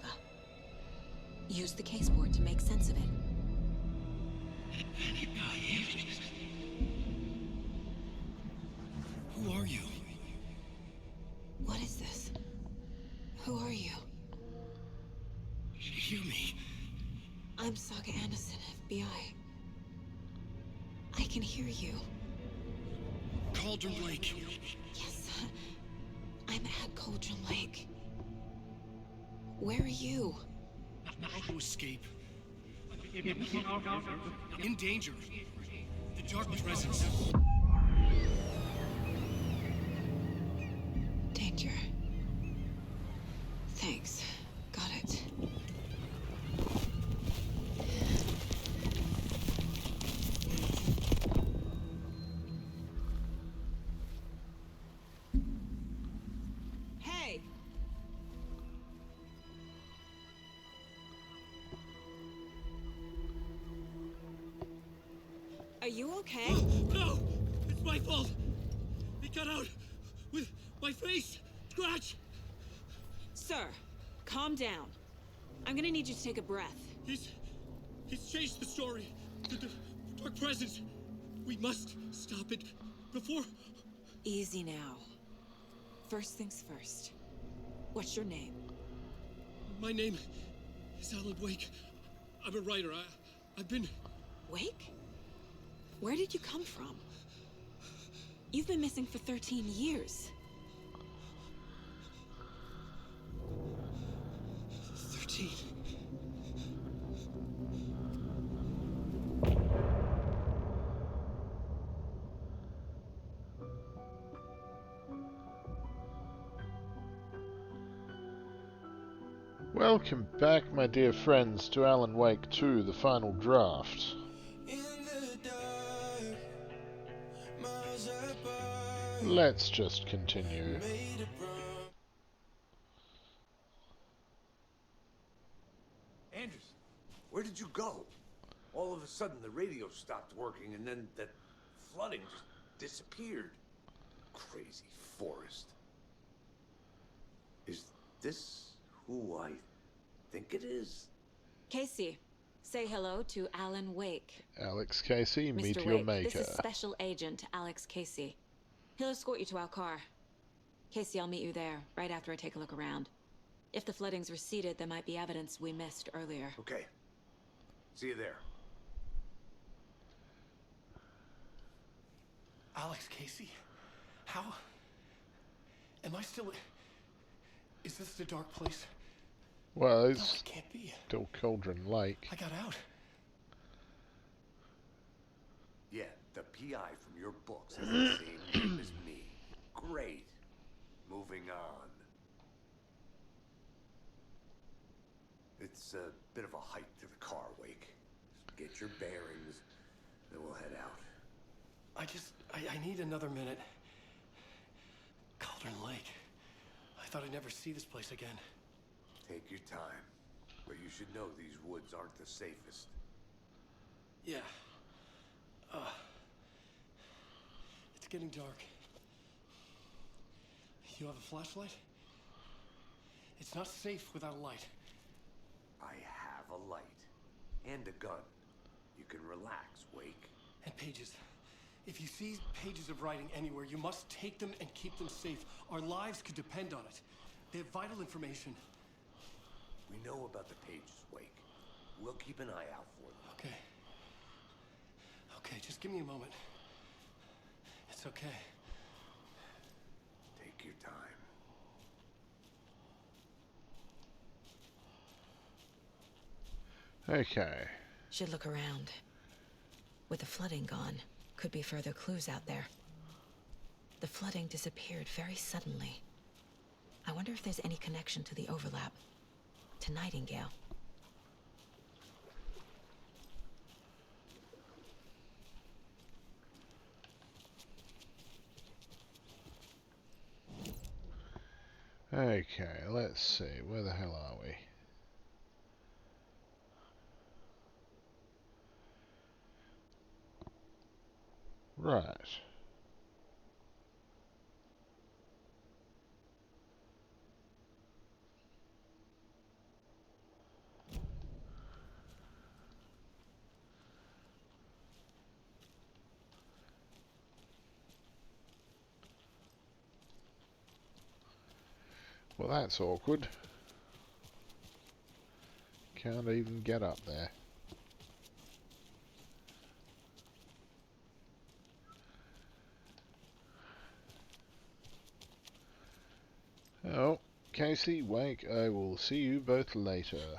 Saga. Use the caseboard to make sense of it. Who are you? What is this? Who are you? You hear me? I'm Saga Anderson, FBI. I can hear you. Cauldron Lake. Yes, I'm at Cauldron Lake. Where are you? How to escape. In danger. The dark presence. Danger. Thanks. Got it. Hey! Are you okay? No! It's my fault! He got out with my face! Scratch! Sir, calm down. I'm gonna need you to take a breath. He's changed the story. The dark presence. We must stop it before... Easy now. First things first. What's your name? My name is Alan Wake. I'm a writer. I've been... Wake? Where did you come from? You've been missing for 13 years. 13. Welcome back, my dear friends, to Alan Wake 2, the final draft. Let's just continue. Anderson, where did you go? All of a sudden the radio stopped working and then that flooding just disappeared. Crazy forest. Is this who I think it is? Casey, say hello to Alan Wake. Alex Casey, meet Mr. your Wake, maker. this is Special Agent Alex Casey. He'll escort you to our car. Casey, I'll meet you there, right after I take a look around. If the flooding's receded, there might be evidence we missed earlier. Okay. See you there. Alex Casey? How? Am I still... Is this the dark place? Well, No, it's it can't be. still Cauldron Lake. I got out. Yeah, the PI from your books has the same name as me. Great. Moving on. It's a bit of a hike to the car, Wake. Just get your bearings, then we'll head out. I need another minute. Cauldron Lake. I thought I'd never see this place again. Take your time, but you should know these woods aren't the safest. Yeah. It's getting dark. You have a flashlight? It's not safe without a light. I have a light and a gun. You can relax, Wake. And pages. If you see pages of writing anywhere, you must take them and keep them safe. Our lives could depend on it. They have vital information. We know about the pages, Wake. We'll keep an eye out for them. Okay. Okay, just give me a moment. It's okay. Take your time. Okay. Should look around. With the flooding gone, could be further clues out there. The flooding disappeared very suddenly. I wonder if there's any connection to the overlap. To Nightingale. Okay, let's see. Where the hell are we? Right. Well, that's awkward. Can't even get up there. Oh, Casey, Wake, I will see you both later.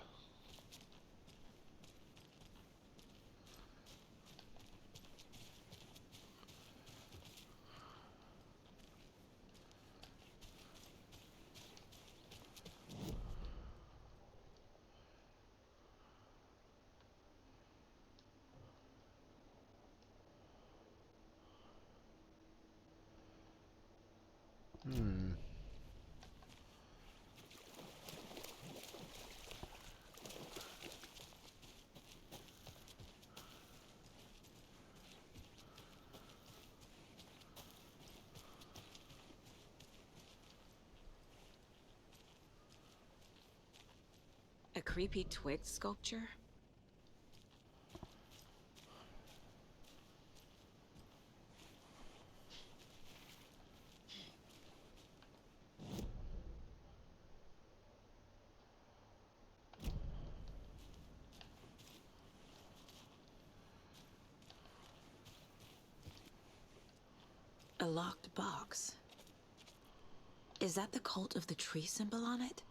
A creepy twig sculpture? A locked box. Is that the cult of the tree symbol on it?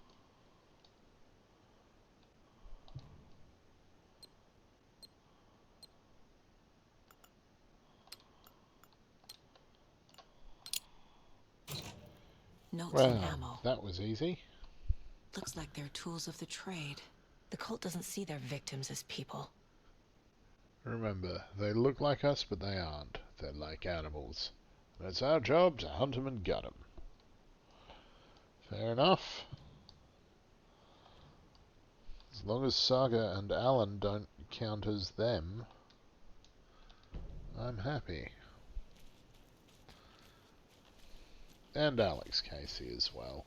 Notes and Well, ammo. that was easy. Looks like they're tools of the trade. The cult doesn't see their victims as people. Remember, they look like us, but they aren't. They're like animals. And it's our job to hunt 'em and gut 'em. Fair enough. As long as Saga and Alan don't count as them, I'm happy. And Alex Casey as well.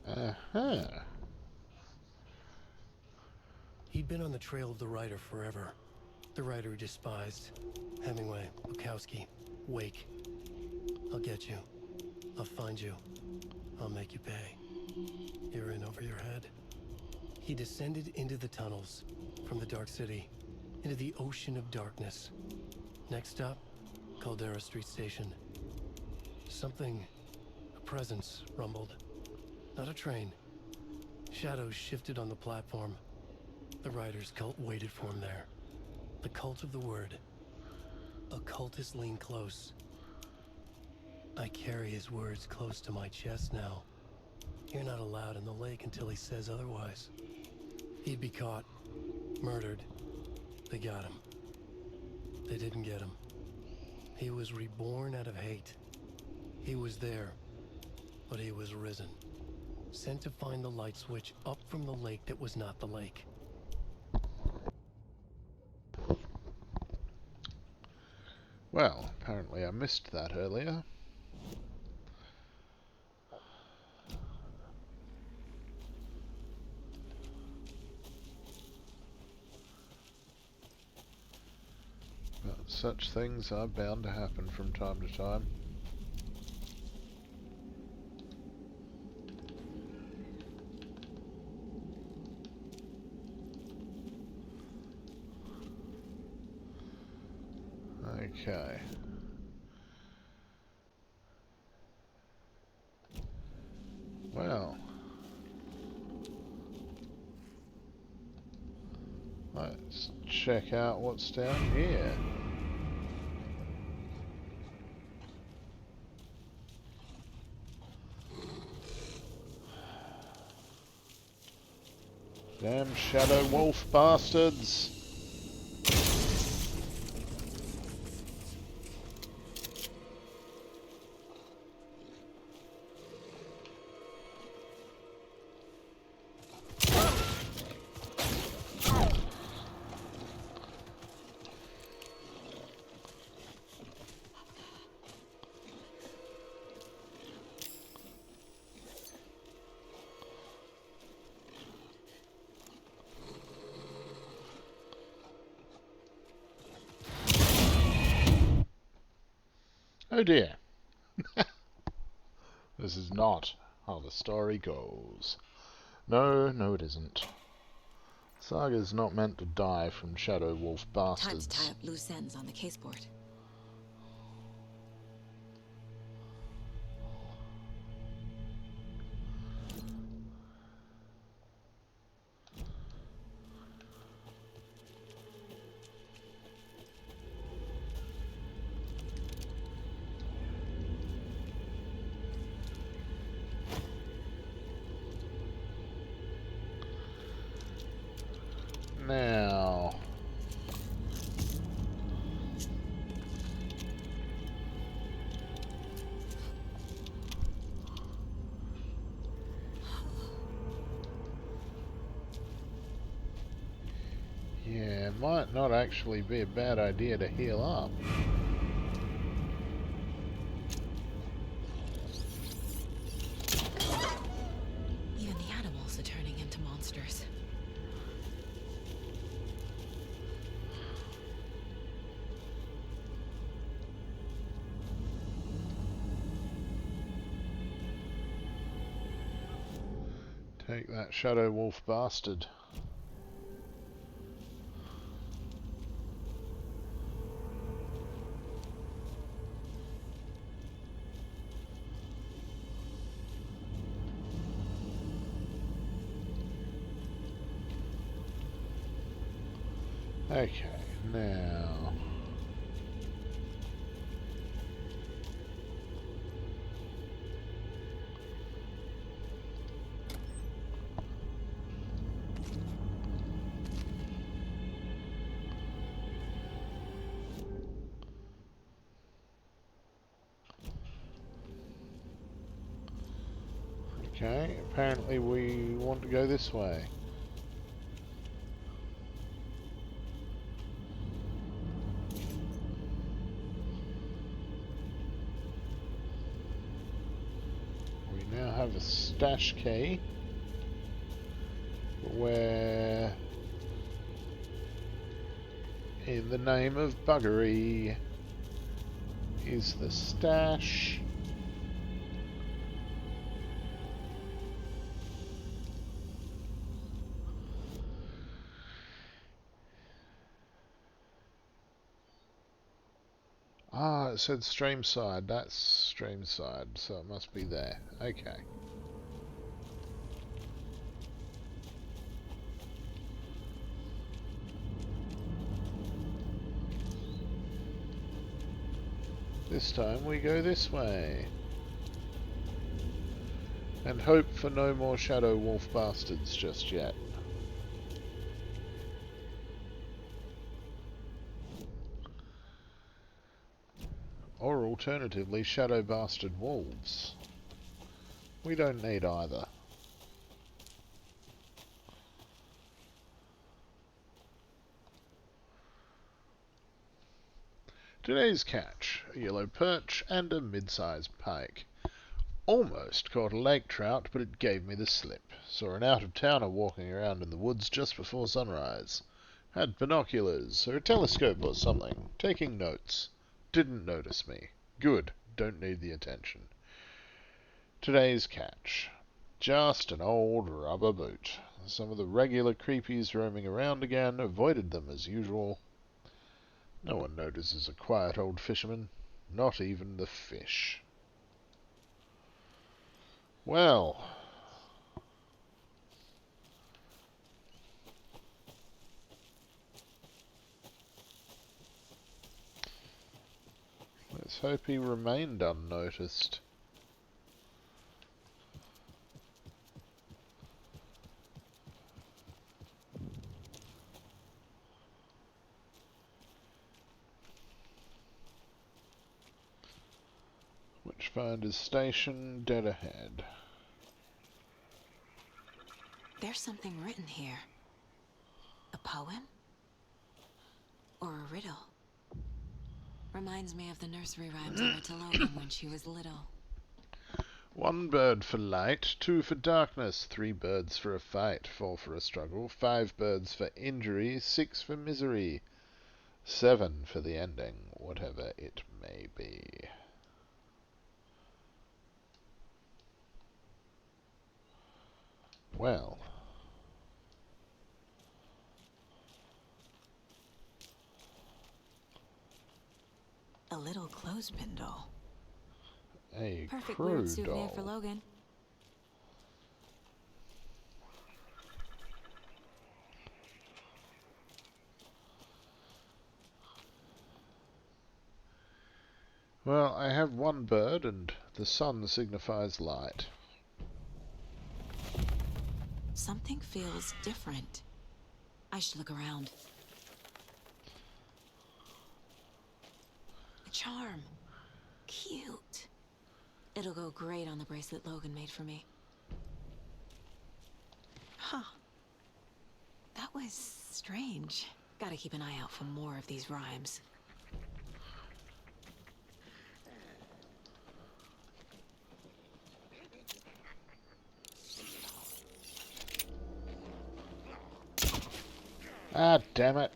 Uh-huh. He'd been on the trail of the writer forever. The writer he despised. Hemingway, Bukowski, Wake. I'll get you. I'll find you. I'll make you pay. You're in over your head. He descended into the tunnels, from the Dark City, into the ocean of darkness. Next stop, Caldera Street Station. Something, a presence, rumbled. Not a train. Shadows shifted on the platform. The writer's cult waited for him there. The cult of the word. Occultists lean close. I carry his words close to my chest now. You're not allowed in the lake until he says otherwise. He'd be caught, murdered. They got him. They didn't get him. He was reborn out of hate. He was there, but he was risen. Sent to find the light switch up from the lake that was not the lake. Well, apparently I missed that earlier. But such things are bound to happen from time to time. Okay. Well. Let's check out what's down here. Damn shadow wolf bastards! Oh dear. This is not how the story goes. No, no it isn't. Saga's not meant to die from shadow wolf Time to bastards. tie up loose ends on the caseboard. Now... yeah, it might not actually be a bad idea to heal up. Even the animals are turning into monsters. Take that shadow wolf bastard. Okay, now... okay, apparently we want to go this way. We now have a stash key. Where, in the name of buggery, is the stash? Ah, it said streamside. That's streamside, so it must be there. Okay. This time we go this way. And hope for no more shadow wolf bastards just yet. Or alternatively, shadow bastard wolves. We don't need either. Today's catch, a yellow perch and a mid-sized pike. Almost caught a lake trout, but it gave me the slip. Saw an out-of-towner walking around in the woods just before sunrise. Had binoculars, or a telescope or something, taking notes. Didn't notice me. Good, don't need the attention. Today's catch. Just an old rubber boot. Some of the regular creepies roaming around again, avoided them as usual. No one notices a quiet old fisherman, not even the fish. Well, let's hope he remained unnoticed. Witchfinder's Station, dead ahead. There's something written here. A poem? Or a riddle? Reminds me of the nursery rhymes I read to Logan when she was little. 1 bird for light, 2 for darkness, 3 birds for a fight, 4 for a struggle, 5 birds for injury, 6 for misery, 7 for the ending, whatever it may be. Well. A little clothespin doll. A Perfect crow weird souvenir for doll. Logan. Well, I have 1 bird, and the sun signifies light. Something feels different. I should look around. A charm. Cute. It'll go great on the bracelet Logan made for me. Huh. That was strange. Gotta keep an eye out for more of these rhymes. Ah, damn it.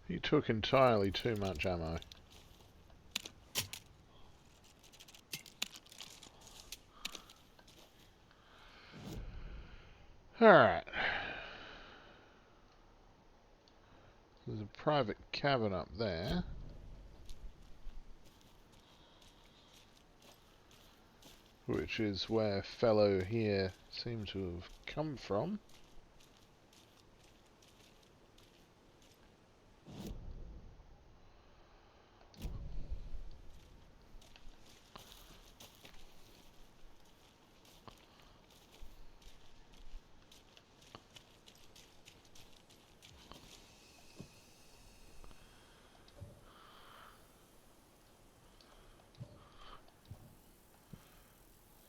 He took entirely too much ammo. Alright. There's a private cabin up there. Which is where fellow here seemed to have come from.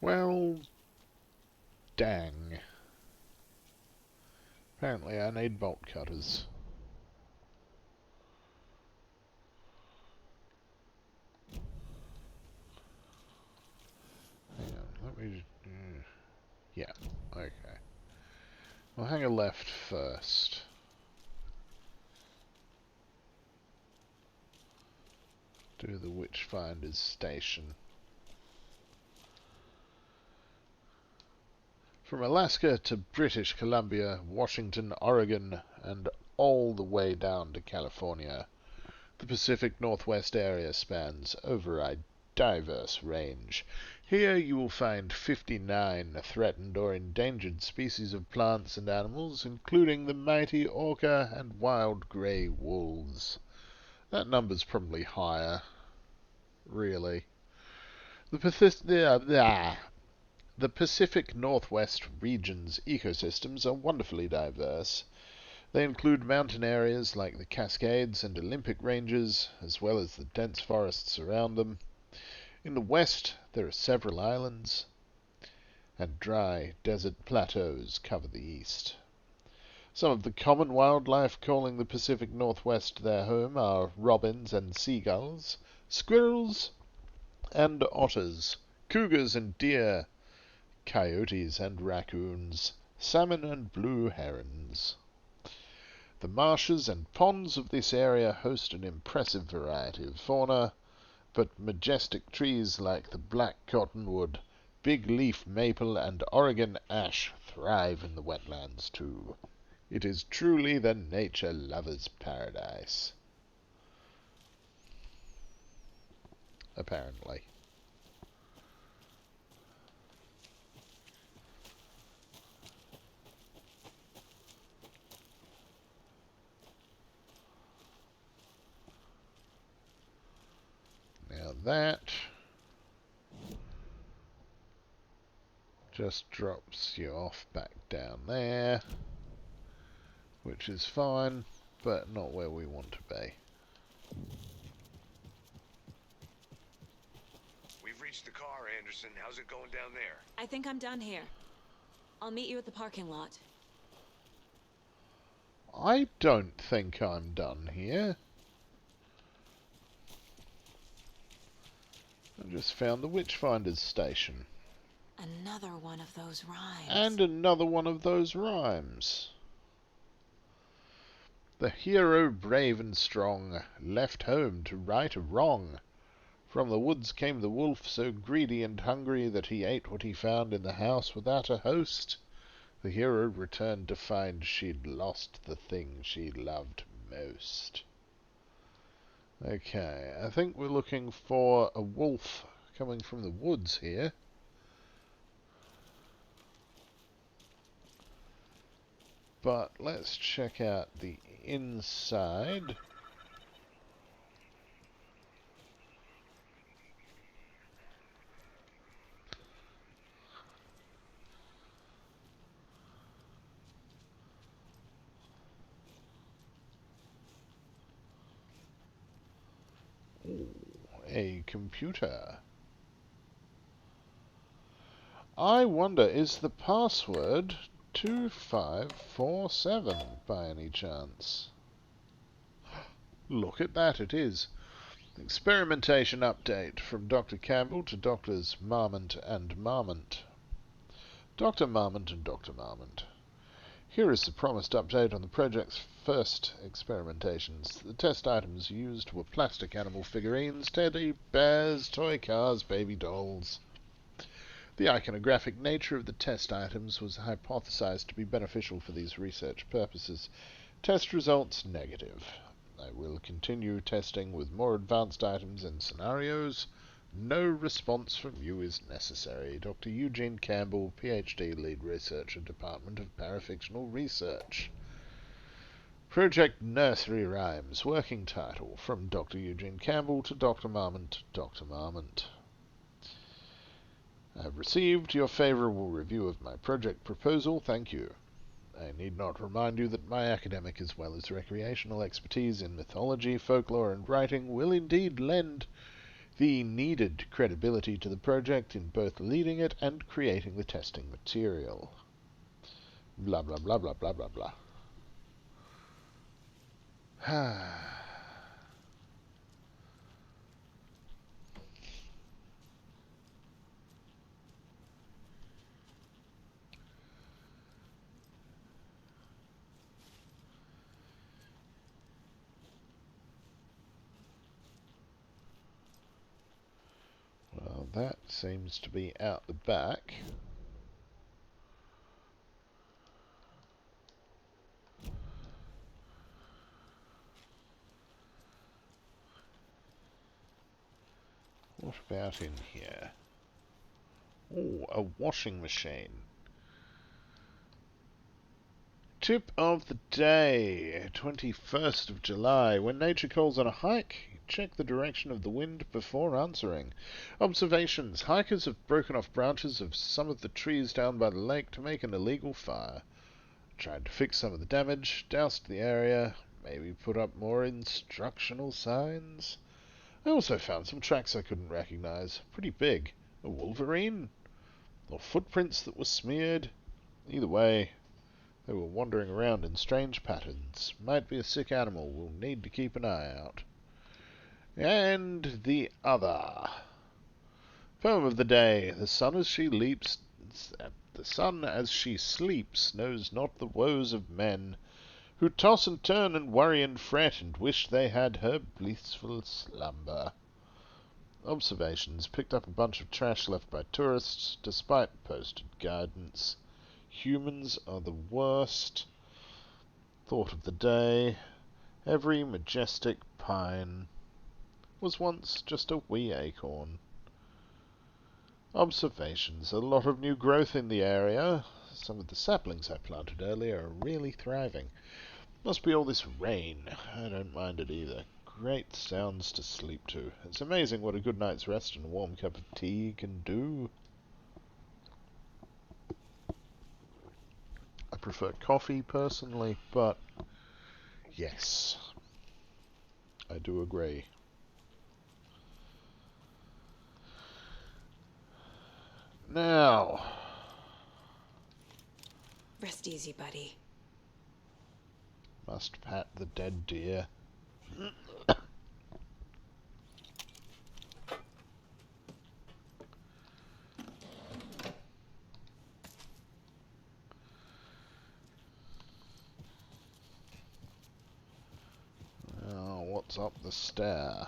Well, dang. Apparently I need bolt cutters. Hang on, let me... yeah, okay. We'll hang a left first. Do the Witchfinder's Station. From Alaska to British Columbia, Washington, Oregon, and all the way down to California, the Pacific Northwest area spans over a diverse range. Here you will find 59 threatened or endangered species of plants and animals, including the mighty orca and wild grey wolves. That number's probably higher, really. The Pacific Northwest region's ecosystems are wonderfully diverse. They include mountain areas like the Cascades and Olympic Ranges, as well as the dense forests around them. In the west, there are several islands, and dry desert plateaus cover the east. Some of the common wildlife calling the Pacific Northwest their home are robins and seagulls, squirrels and otters, cougars and deer, coyotes and raccoons, salmon and blue herons. The marshes and ponds of this area host an impressive variety of fauna, but majestic trees like the black cottonwood, big leaf maple, and Oregon ash thrive in the wetlands too. It is truly the nature lover's paradise. Apparently. that. Just drops you off back down there, which is fine, but not where we want to be. We've reached the car, Anderson. How's it going down there? I think I'm done here. I'll meet you at the parking lot. I don't think I'm done here. I just found the Witchfinder's station. Another one of those rhymes. And another one of those rhymes. The hero brave and strong left home to right a wrong. From the woods came the wolf, so greedy and hungry that he ate what he found in the house without a host. The hero returned to find she'd lost the thing she loved most. Okay, I think we're looking for a wolf coming from the woods here. But let's check out the inside. Ooh, a computer. I wonder, is the password 2547 by any chance? Look at that, it is. Experimentation update from Dr. Campbell to Doctors Marmont and Marmont. Dr. Marmont and Dr. Marmont. Here is the promised update on the project's first experimentations. The test items used were plastic animal figurines, teddy bears, toy cars, baby dolls. The iconographic nature of the test items was hypothesized to be beneficial for these research purposes. Test results negative. I will continue testing with more advanced items and scenarios. No response from you is necessary. Dr. Eugene Campbell, PhD, Lead Researcher, Department of Parafictional Research. Project Nursery Rhymes, working title, from Dr. Eugene Campbell to Dr. Marmont, Dr. Marmont. I have received your favourable review of my project proposal. Thank you. I need not remind you that my academic as well as recreational expertise in mythology, folklore, and writing will indeed lend the needed credibility to the project in both leading it and creating the testing material. Blah, blah, blah, blah, blah, blah, blah. Well, that seems to be out the back. What about in here? Oh, a washing machine. Tip of the day, 21st of July. When nature calls on a hike, check the direction of the wind before answering. Observations. Hikers have broken off branches of some of the trees down by the lake to make an illegal fire. Tried to fix some of the damage, doused the area, maybe put up more instructional signs. I also found some tracks I couldn't recognize. Pretty big. A wolverine? Or footprints that were smeared? Either way, they were wandering around in strange patterns. Might be a sick animal. We'll need to keep an eye out. And the other. Poem of the day. The sun as she sleeps knows not the woes of men, who toss and turn and worry and fret and wish they had her blissful slumber. Observations. Picked up a bunch of trash left by tourists, despite posted guidance. Humans are the worst. Thought of the day. Every majestic pine was once just a wee acorn. Observations. A lot of new growth in the area. Some of the saplings I planted earlier are really thriving. Must be all this rain. I don't mind it either. great sounds to sleep to. It's amazing what a good night's rest and a warm cup of tea can do. I prefer coffee personally, but yes, I do agree. Now, Rest easy, buddy. must pat the dead deer. Now, what's up the stair?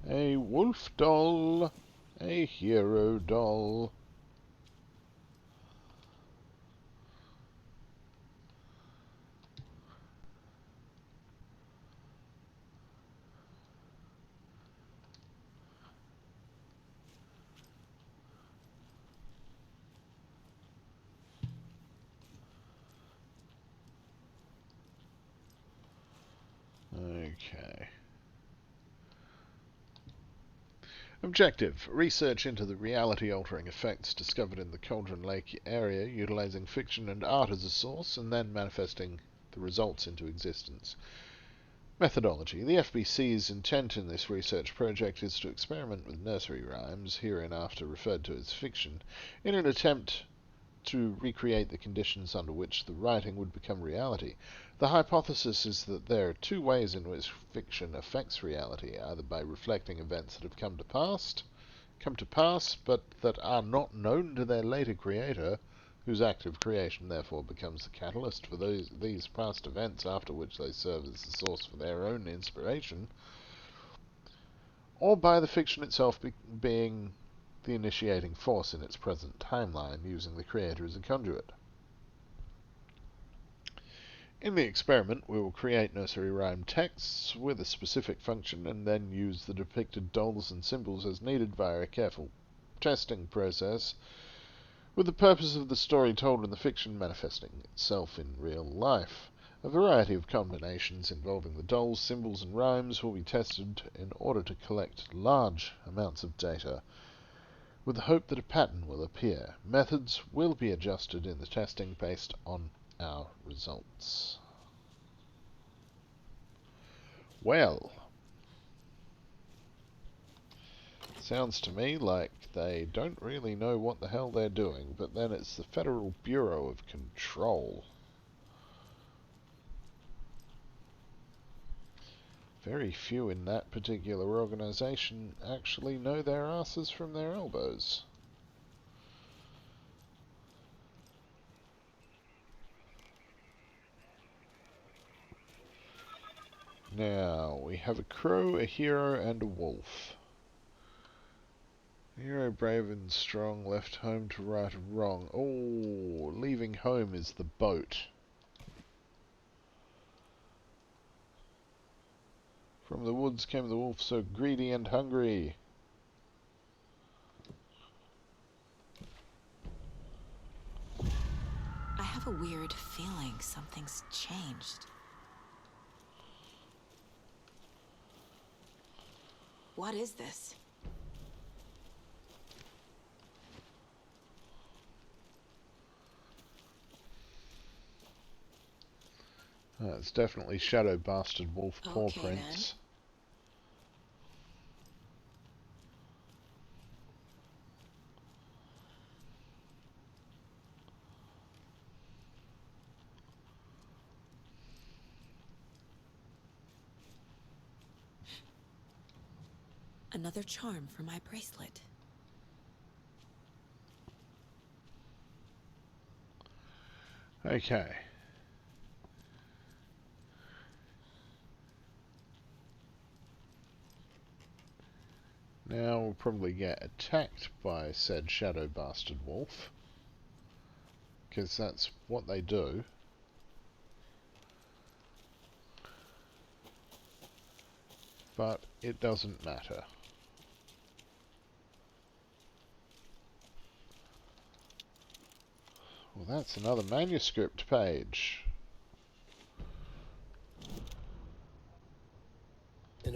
A wolf doll, a hero doll. Okay. Objective: research into the reality-altering effects discovered in the Cauldron Lake area, utilizing fiction and art as a source, and then manifesting the results into existence. Methodology: the FBC's intent in this research project is to experiment with nursery rhymes, hereinafter referred to as fiction, in an attempt to recreate the conditions under which the writing would become reality. The hypothesis is that there are two ways in which fiction affects reality, either by reflecting events that have come to pass, but that are not known to their later creator, whose act of creation therefore becomes the catalyst for these past events, after which they serve as the source for their own inspiration, or by the fiction itself being the initiating force in its present timeline, using the creator as a conduit. In the experiment, we will create nursery rhyme texts with a specific function and then use the depicted dolls and symbols as needed via a careful testing process, with the purpose of the story told in the fiction manifesting itself in real life. A variety of combinations involving the dolls, symbols, and rhymes will be tested in order to collect large amounts of data, with the hope that a pattern will appear. Methods will be adjusted in the testing based on our results. Well, sounds to me like they don't really know what the hell they're doing, but then it's the Federal Bureau of Control. Very few in that particular organization actually know their asses from their elbows. Now, we have a crow, a hero, and a wolf. A hero brave and strong, left home to right a wrong. Oh, leaving home is the boat. From the woods came the wolf, so greedy and hungry. I have a weird feeling something's changed. What is this? It's definitely Shadow Bastard Wolf paw Okay, prints. Another charm for my bracelet. Okay. Now we'll probably get attacked by said Shadow Bastard Wolf, because that's what they do. But it doesn't matter. Well, that's another manuscript page.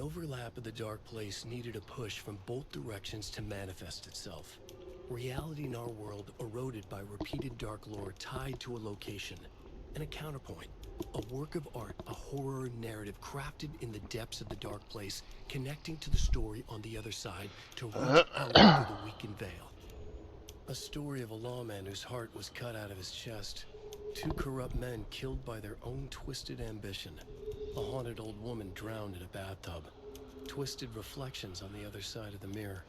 overlap of the dark place needed a push from both directions to manifest itself. Reality in our world eroded by repeated dark lore tied to a location. And a counterpoint. A work of art, a horror narrative crafted in the depths of the dark place, connecting to the story on the other side to reach out through the weakened veil. A story of a lawman whose heart was cut out of his chest. Two corrupt men killed by their own twisted ambition. A haunted old woman drowned in a bathtub. Twisted reflections on the other side of the mirror.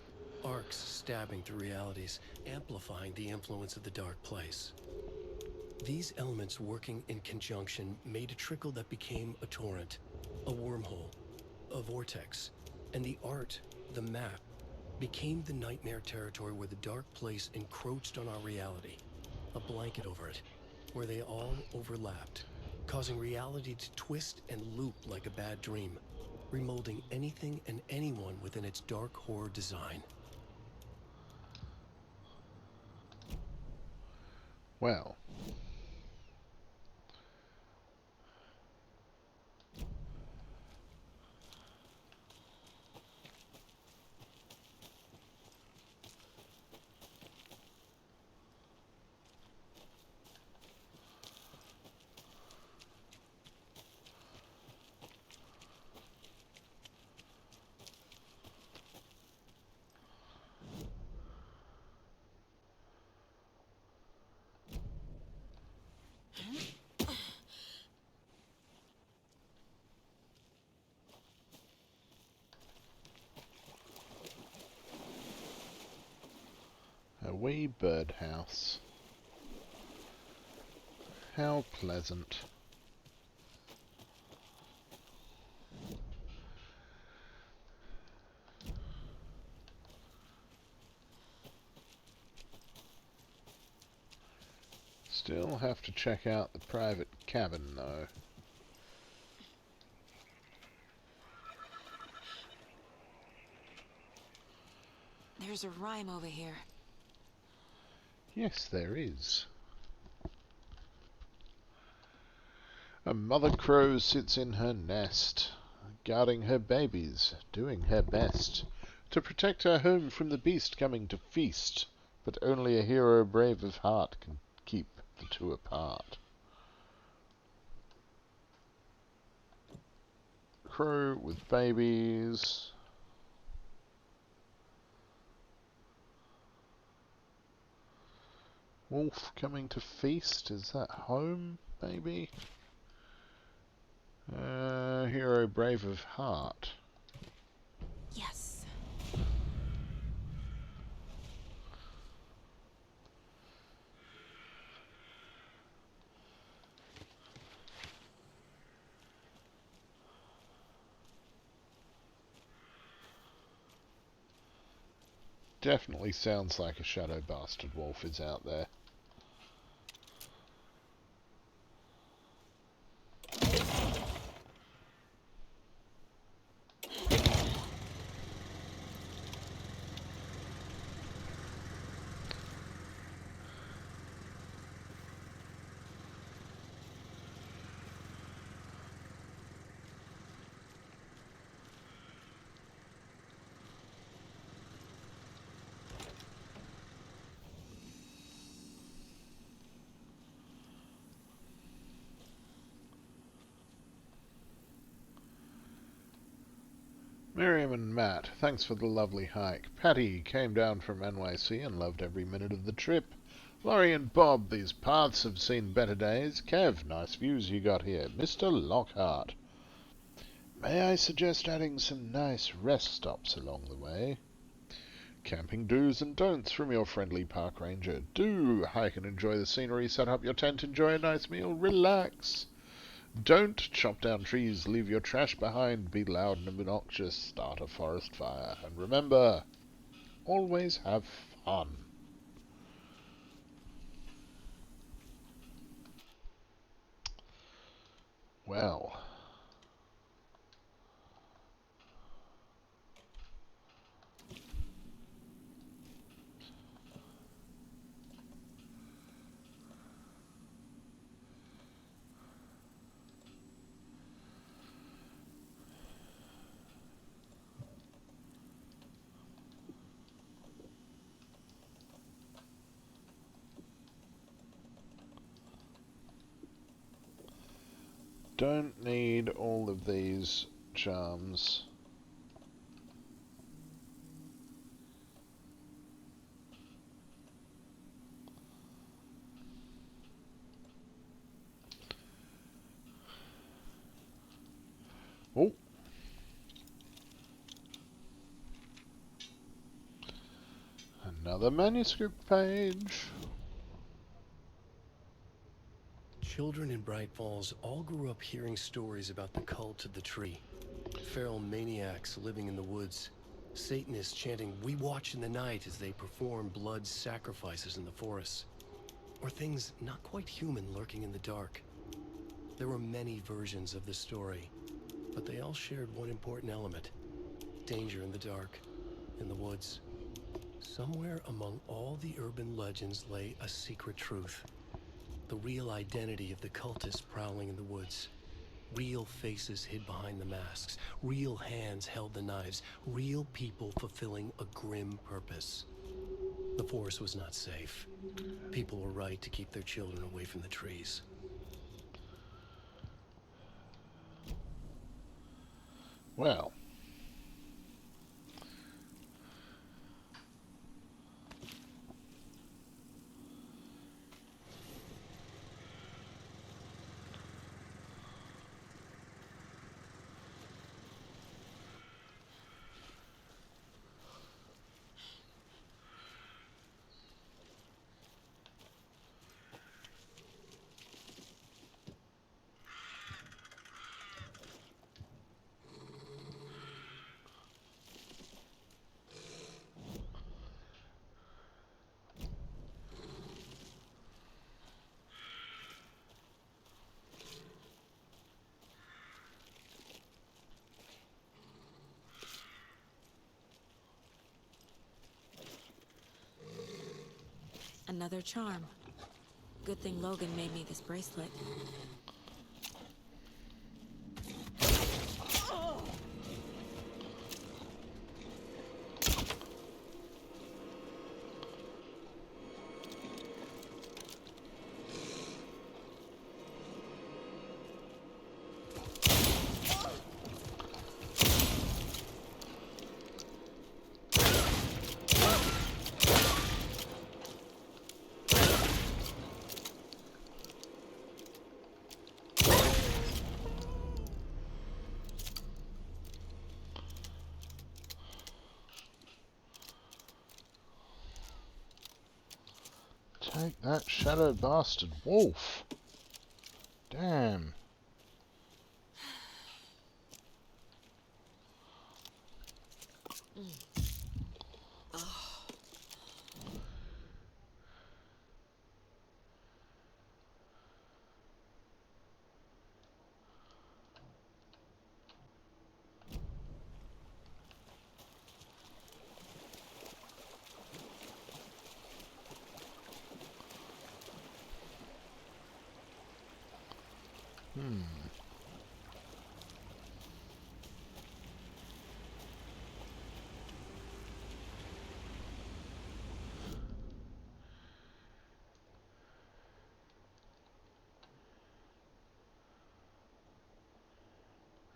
Arcs stabbing through realities, amplifying the influence of the dark place. These elements working in conjunction made a trickle that became a torrent, a wormhole, a vortex, and the art, the map, became the nightmare territory where the dark place encroached on our reality, a blanket over it, where they all overlapped, causing reality to twist and loop like a bad dream, remolding anything and anyone within its dark horror design. Well. A wee birdhouse. How pleasant. Still have to check out the private cabin though. There's a rhyme over here. Yes, there is. A mother crow sits in her nest, guarding her babies, doing her best to protect her home from the beast coming to feast, but only a hero brave of heart can keep the two apart. Crow with babies. Wolf coming to feast, is that home, maybe? Hero brave of heart. Yes. Definitely sounds like a shadow bastard wolf is out there. Miriam and Matt, thanks for the lovely hike. Patty came down from NYC and loved every minute of the trip. Laurie and Bob, these paths have seen better days. Kev, nice views you got here. Mr. Lockhart, may I suggest adding some nice rest stops along the way? Camping do's and don'ts from your friendly park ranger. Do hike and enjoy the scenery, set up your tent, enjoy a nice meal, relax. Don't chop down trees, leave your trash behind, be loud and obnoxious, start a forest fire. And remember, always have fun. Well. don't need all of these charms. Oh! Another manuscript page. Children in Bright Falls all grew up hearing stories about the cult of the tree. Feral maniacs living in the woods. Satanists chanting, "We watch in the night," as they perform blood sacrifices in the forests. Or things not quite human lurking in the dark. There were many versions of the story, but they all shared one important element. Danger in the dark, in the woods. Somewhere among all the urban legends lay a secret truth. The real identity of the cultists prowling in the woods. Real faces hid behind the masks. Real hands held the knives. Real people fulfilling a grim purpose. The forest was not safe. People were right to keep their children away from the trees. Well. Another charm. Good thing Logan made me this bracelet. Take that, shadow bastard wolf. Damn.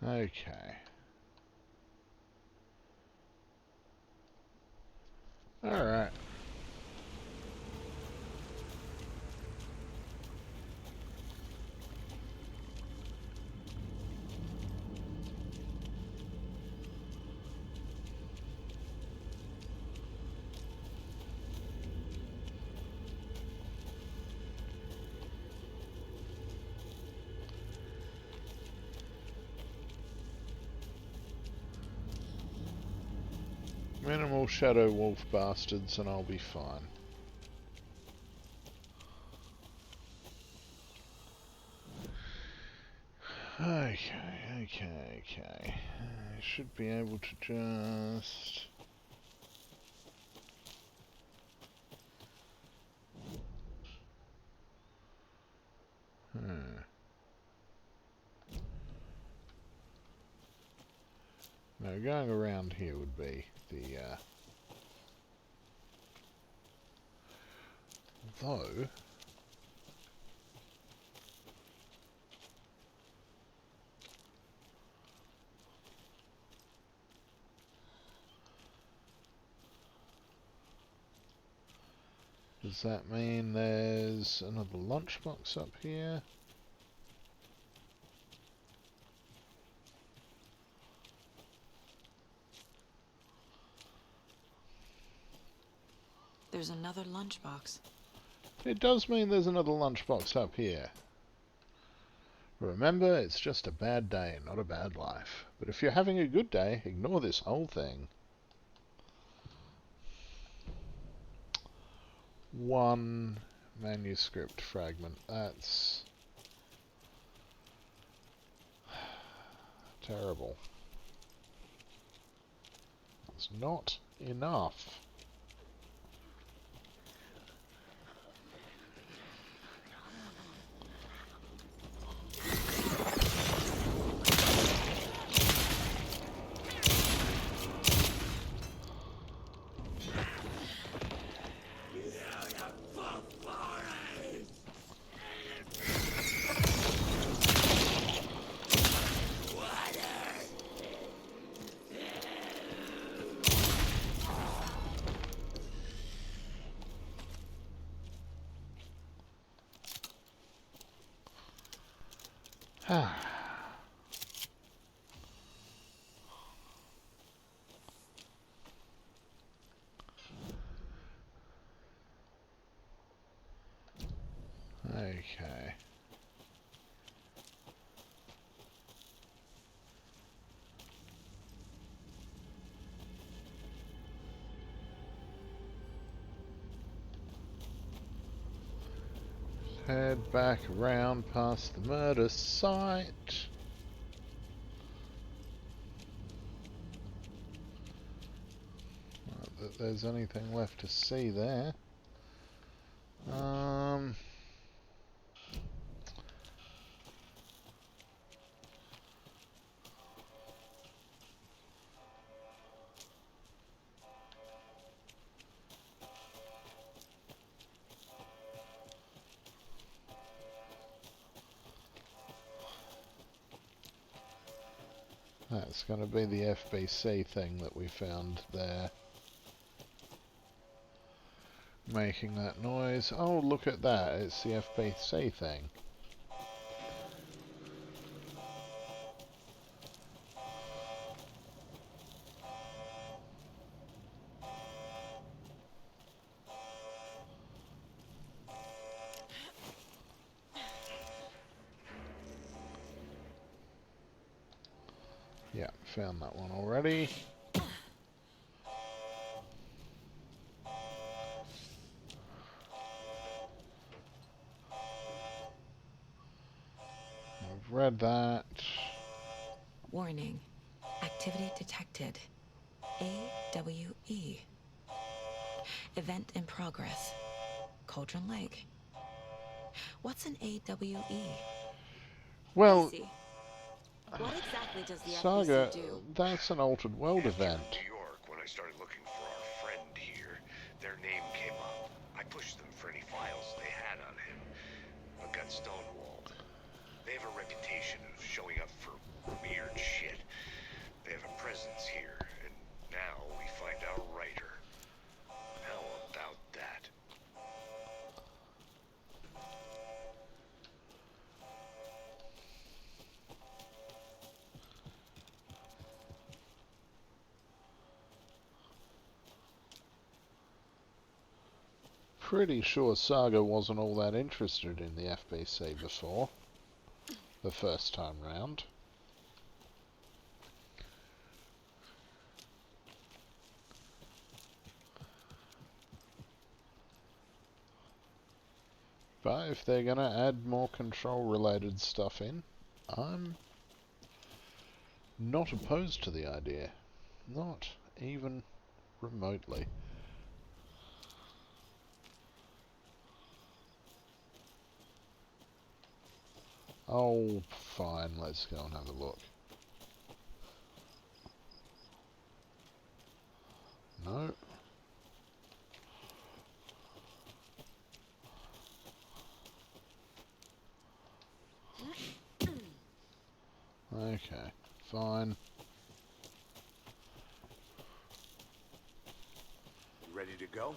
Okay. Alright. Minimal shadow wolf bastards and I'll be fine. Okay. I should be able to just... No, going around here would be the... Though... Does that mean there's another lunchbox up here? There's another lunchbox. It does mean there's another lunchbox up here. Remember, it's just a bad day, not a bad life. But if you're having a good day, ignore this whole thing. One manuscript fragment. That's terrible. It's not enough. Okay. Head back around past the murder site. Not that there's anything left to see there. That's going to be the FBC thing that we found there. Making that noise. Oh, look at that. It's the FBC thing. Yeah, found that one already. I've read that. Warning. Activity detected. AWE. Event in progress. Cauldron Lake. What's an AWE? Well, Easy. What exactly does the Saga, FBC do? that's an altered world After event. New York, when I started looking for our friend here, their name came up. I pushed them for any files they had on him, but got stonewalled. They have a reputation of showing up for weird shit. They have a presence here, and now we find our writer. How about that? Pretty sure Saga wasn't all that interested in the FBC before. The first time round. But if they're going to add more control-related stuff in, I'm not opposed to the idea. Not even remotely. Oh, fine, let's go and have a look. No. Okay, fine. You ready to go?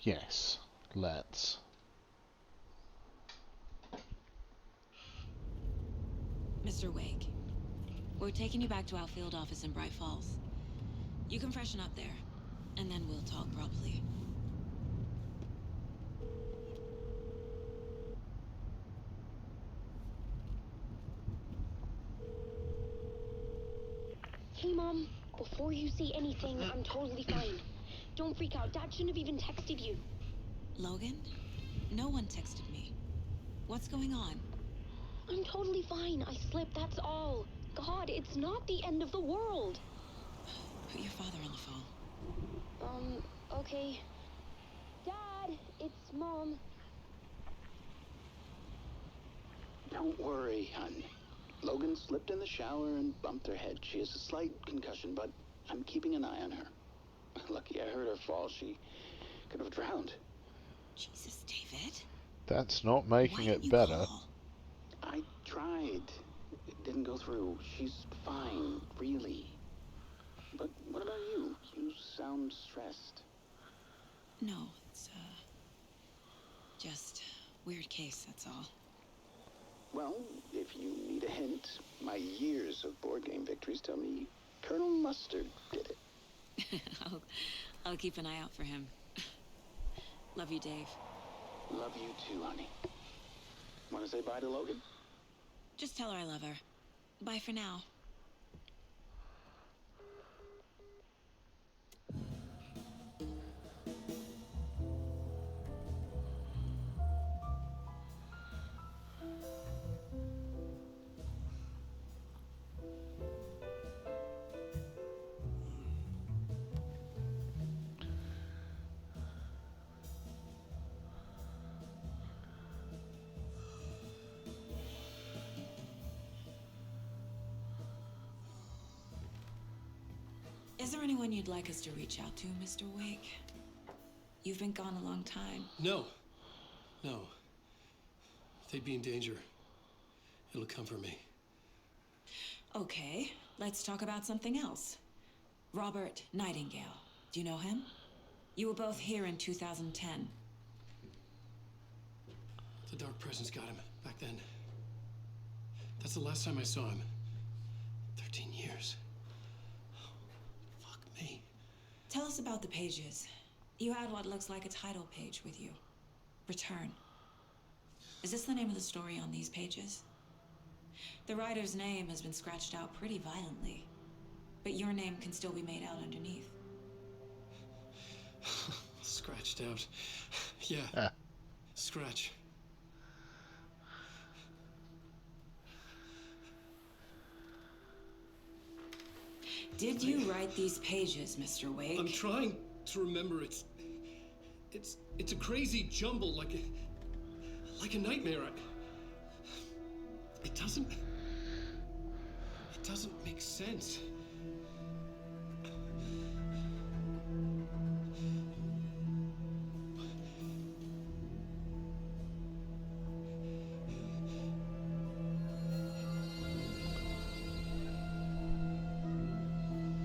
Yes, let's. Mr. Wake, we're taking you back to our field office in Bright Falls. You can freshen up there, and then we'll talk properly. Hey, Mom. Before you say anything, I'm totally fine. Don't freak out. Dad shouldn't have even texted you. Logan? No one texted me. What's going on? I'm totally fine. I slipped, that's all. God, it's not the end of the world. Put your father on the phone. Okay. Dad, it's Mom. Don't worry, hon. Logan slipped in the shower and bumped her head. She has a slight concussion, but I'm keeping an eye on her. Lucky I heard her fall. She could have drowned. Jesus, David. That's not making Why it didn't you better. call? I tried. It didn't go through. She's fine, really. But what about you? You sound stressed. No, it's, just weird case, that's all. Well, if you need a hint, my years of board game victories tell me Colonel Mustard did it. I'll keep an eye out for him. Love you, Dave. Love you too, honey. Want to say bye to Logan? Just tell her I love her. Bye for now. Is there anyone you'd like us to reach out to, Mr. Wake? You've been gone a long time. No. No. If they'd be in danger, it'll come for me. Okay, let's talk about something else. Robert Nightingale. Do you know him? You were both here in 2010. The Dark Presence got him back then. That's the last time I saw him. 13 years. Fuck me. Tell us about the pages. You had what looks like a title page with you. Return. Is this the name of the story on these pages? The writer's name has been scratched out pretty violently, but your name can still be made out underneath. Scratched out. Yeah. Scratch. Did you write these pages, Mr. Wake? I'm trying to remember. It's a crazy jumble, like a nightmare. It doesn't make sense.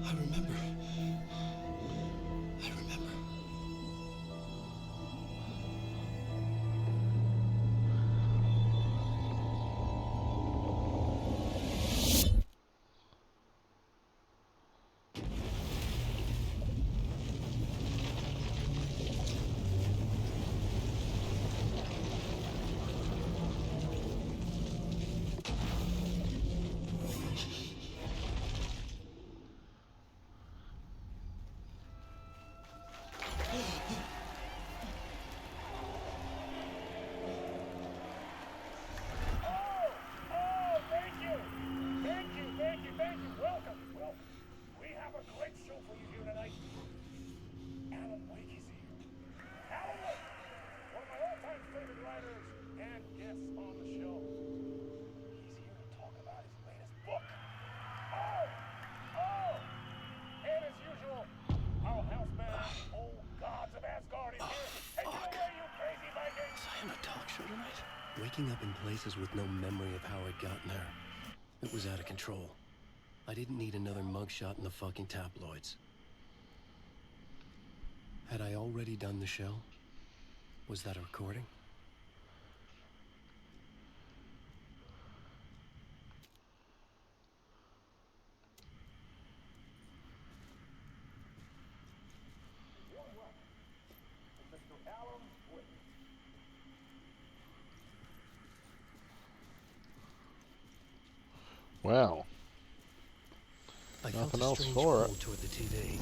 I remember. Waking up in places with no memory of how I'd gotten there. It was out of control. I didn't need another mugshot in the fucking tabloids. Had I already done the show? Was that a recording? Wow. I felt Nothing a else strange for pull it. toward the TV.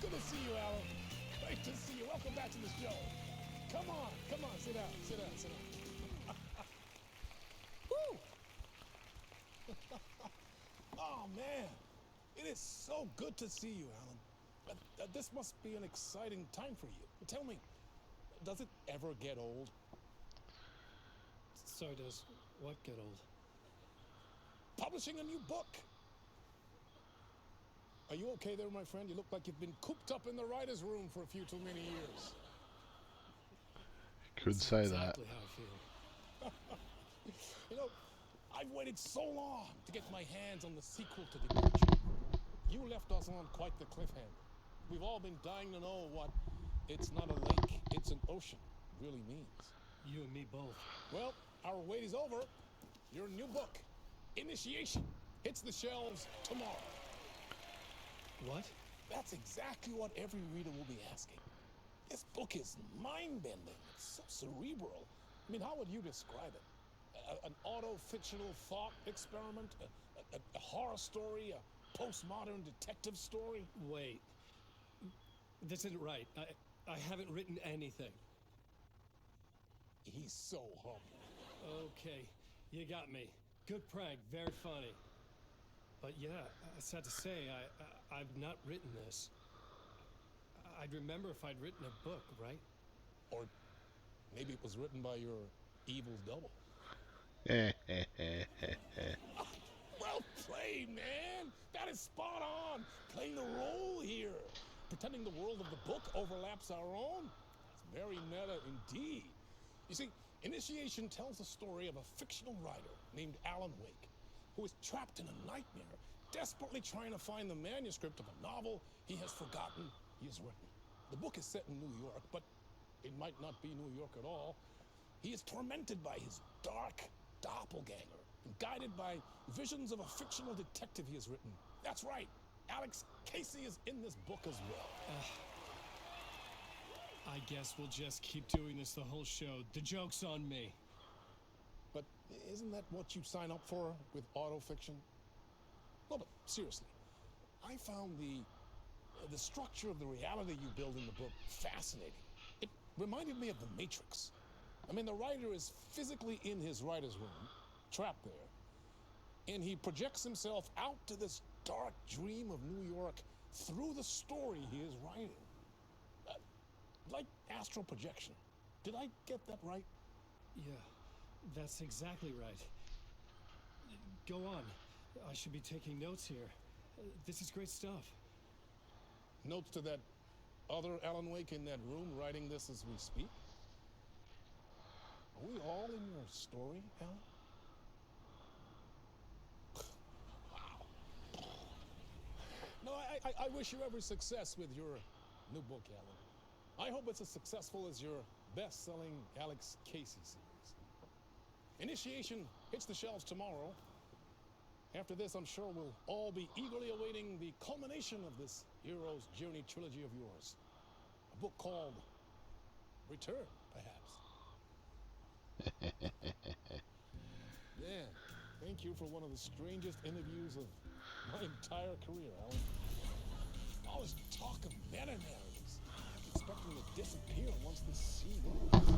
Good to see you, Alan. Great to see you. Welcome back to the show. Come on, sit down, sit down. Woo! Oh, man. It is so good to see you, Alan. This must be an exciting time for you. Tell me, does it ever get old? So does what get old? Publishing a new book. Are you okay there, my friend? You look like you've been cooped up in the writer's room for a few too many years. Could say that. Exactly how I feel. You know, I've waited so long to get my hands on the sequel to The Creature. You left us on quite the cliffhanger. We've all been dying to know what "it's not a lake, it's an ocean" really means. You and me both. Well, our wait is over. Your new book, Initiation, hits the shelves tomorrow. What? That's exactly what every reader will be asking. This book is mind-bending. It's so cerebral. I mean, how would you describe it? An auto-fictional thought experiment? A horror story? A postmodern detective story? Wait. This isn't right. I haven't written anything. He's so humble. Okay, you got me. Good prank, very funny. But yeah, sad to say, I've not written this. I'd remember if I'd written a book, right? Or maybe it was written by your evil double. Well played, man! That is spot on! Playing the role here. Pretending the world of the book overlaps our own. That's very meta indeed. You see, Initiation tells the story of a fictional writer named Alan Wake, who is trapped in a nightmare, desperately trying to find the manuscript of a novel he has forgotten he has written. The book is set in New York, but it might not be New York at all. He is tormented by his dark doppelganger and guided by visions of a fictional detective he has written. That's right, Alex Casey is in this book as well. I guess we'll just keep doing this the whole show. The joke's on me. But isn't that what you sign up for with autofiction? No, but seriously, I found the structure of the reality you build in the book fascinating. It reminded me of The Matrix. I mean, the writer is physically in his writer's room, trapped there, and he projects himself out to this dark dream of New York through the story he is writing. Like astral projection. Did I get that right? Yeah, that's exactly right. Go on. I should be taking notes here. This is great stuff. Notes to that other Alan Wake in that room writing this as we speak? Are we all in your story, Alan? Wow. No, I wish you every success with your new book, Alan. I hope it's as successful as your best-selling Alex Casey series. Initiation hits the shelves tomorrow. After this, I'm sure we'll all be eagerly awaiting the culmination of this hero's journey trilogy of yours. A book called Return, perhaps. Yeah, thank you for one of the strangest interviews of my entire career, Alan. All this talk of meta-narratives. I'm expecting to disappear once this scene ends.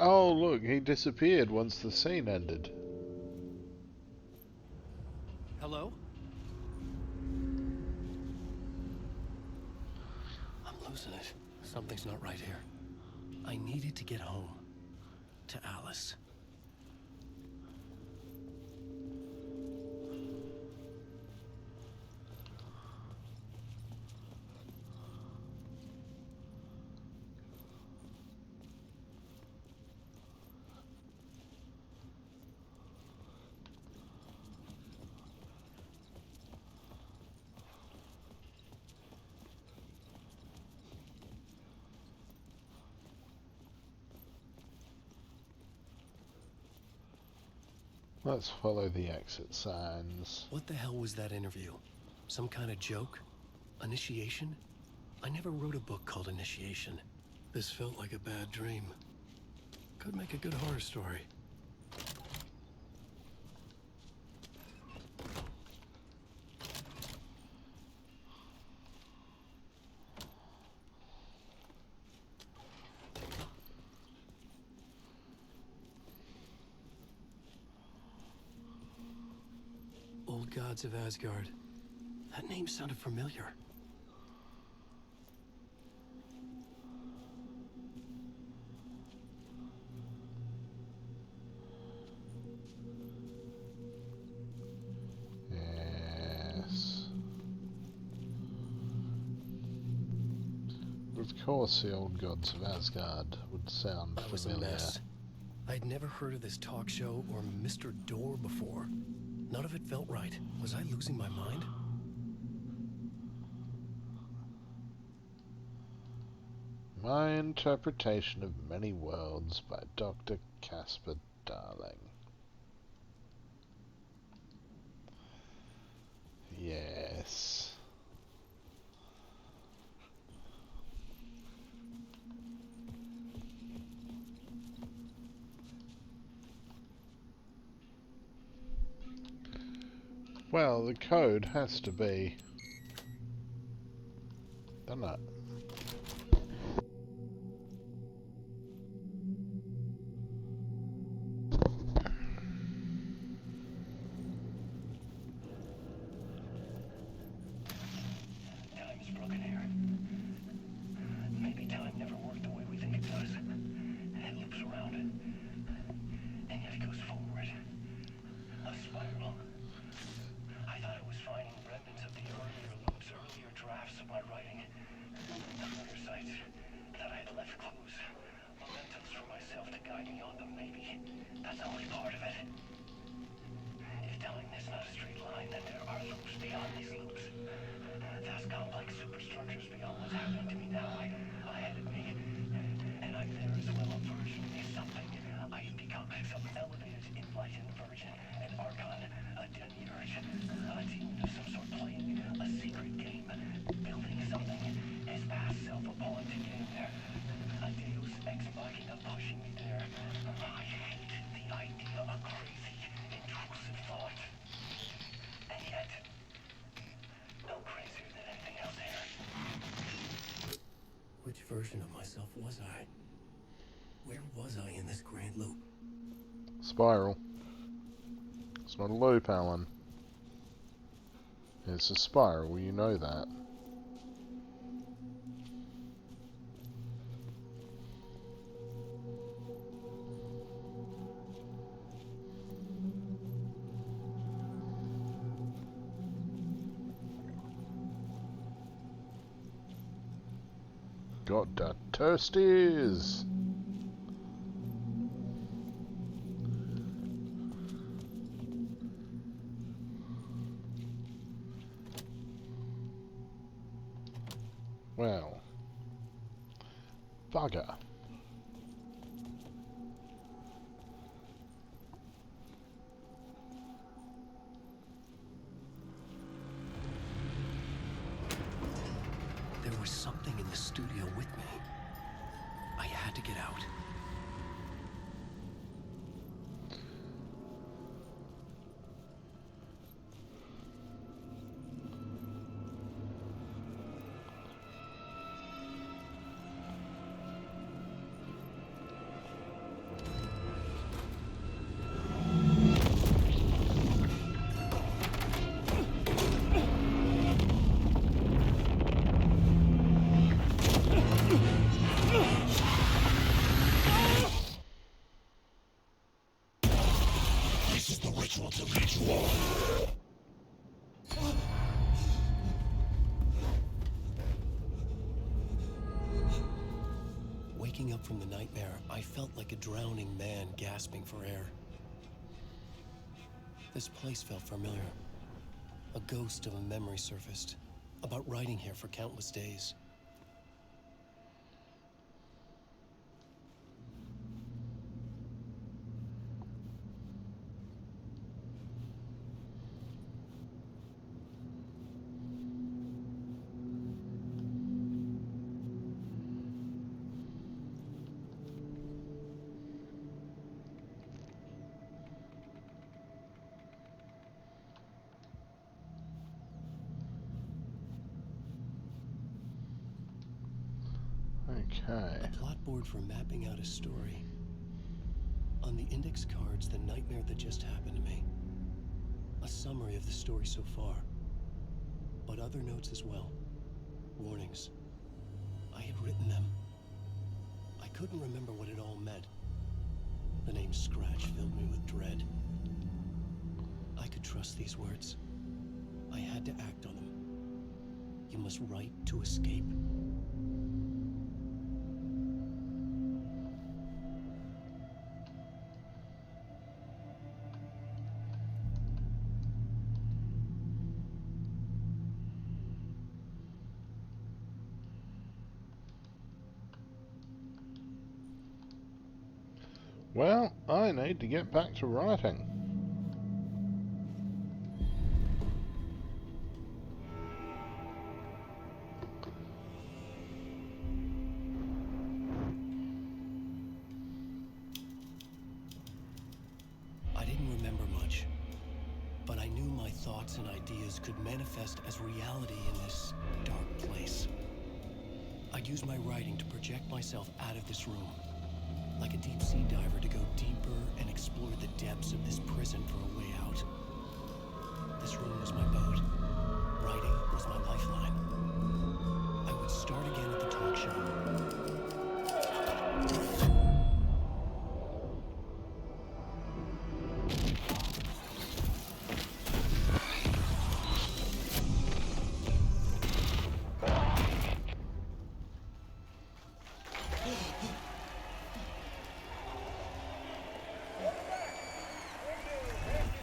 Oh, look, he disappeared once the scene ended. Hello? I'm losing it. Something's not right here. I needed to get home. to Alice. Let's follow the exit signs. What the hell was that interview? Some kind of joke? Initiation? I never wrote a book called Initiation. This felt like a bad dream. Could make a good horror story. Old Gods of Asgard. That name sounded familiar. Yes. Of course the old gods of Asgard would sound That was a familiar. mess. I'd never heard of this talk show or Mr. Door before. None of it felt right. Was I losing my mind? My Interpretation of Many Worlds by Dr. Casper Darling. Yes. Well, the code has to be... Doesn't it? Time's broken here. Maybe time never worked the way we think it does. It loops around, and yet it goes forward. A spiral. I thought it was finding remnants of the earlier loops, earlier drafts of my writing. Familiar sites that I had left clues, mementos for myself to guide me on them. Maybe that's only part of it. If telling is not a straight line, then there are loops beyond these loops. Vast complex superstructures beyond what's happening to me now. I had it me. And I'm there as well. A version is something. I have become some elevated, enlightened version. An archon, a demiurge, a demon of some sort playing a secret game. Building something is past self-appalling to get in there. A deus ex machina pushing me there. I hate the idea of crazy, intrusive thought. And yet, no crazier than anything else here. Which version of myself was I? Where was I in this grand loop? Spiral. It's not a loop, Alan. It's a spiral, you know that. Got the toasties! Well, bugger. There was something in the studio with me. I had to get out. Waking up from the nightmare, I felt like a drowning man gasping for air. This place felt familiar. A ghost of a memory surfaced, about riding here for countless days. Okay. A plot board for mapping out a story. On the index cards, the nightmare that just happened to me. A summary of the story so far. But other notes as well. Warnings. I had written them. I couldn't remember what it all meant. The name Scratch filled me with dread. I could trust these words. I had to act on them. You must write to escape. Well, I need to get back to writing. I didn't remember much, but I knew my thoughts and ideas could manifest as reality in this dark place. I'd use my writing to project myself out of this room, like a deep sea diver to go deeper and explore the depths of this prison for a way out. This room was my boat. Writing was my lifeline. I would start again at the talk show.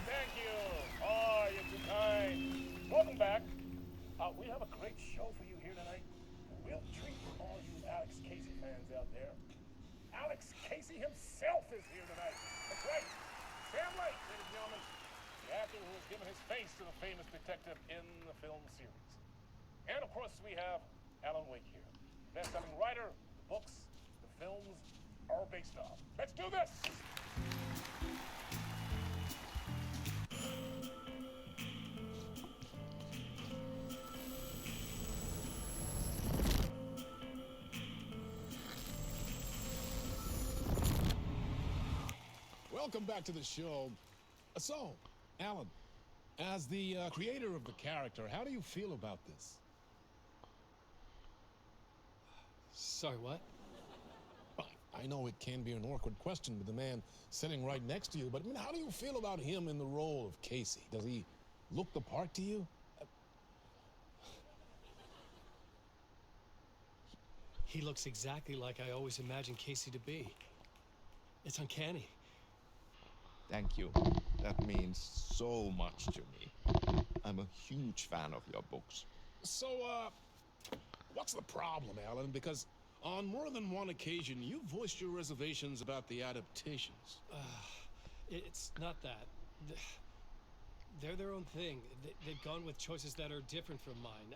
Thank you. Oh, you're too kind. Welcome back. We have a great show for you here tonight. We'll treat all you Alex Casey fans out there. Alex Casey himself is here tonight. That's right. Sam Lake, ladies and gentlemen. The actor who has given his face to the famous detective in the film series. And of course, we have Alan Wake here. Best-selling writer, the books, the films are based off. Let's do this! Welcome back to the show. So, Alan, as the creator of the character, how do you feel about this? Sorry, what? I know it can be an awkward question with the man sitting right next to you, but I mean, how do you feel about him in the role of Casey? Does he look the part to you? He looks exactly like I always imagined Casey to be. It's uncanny. Thank you. That means so much to me. I'm a huge fan of your books. So, what's the problem, Alan? Because on more than one occasion, you voiced your reservations about the adaptations. It's not that. They're their own thing. They've gone with choices that are different from mine.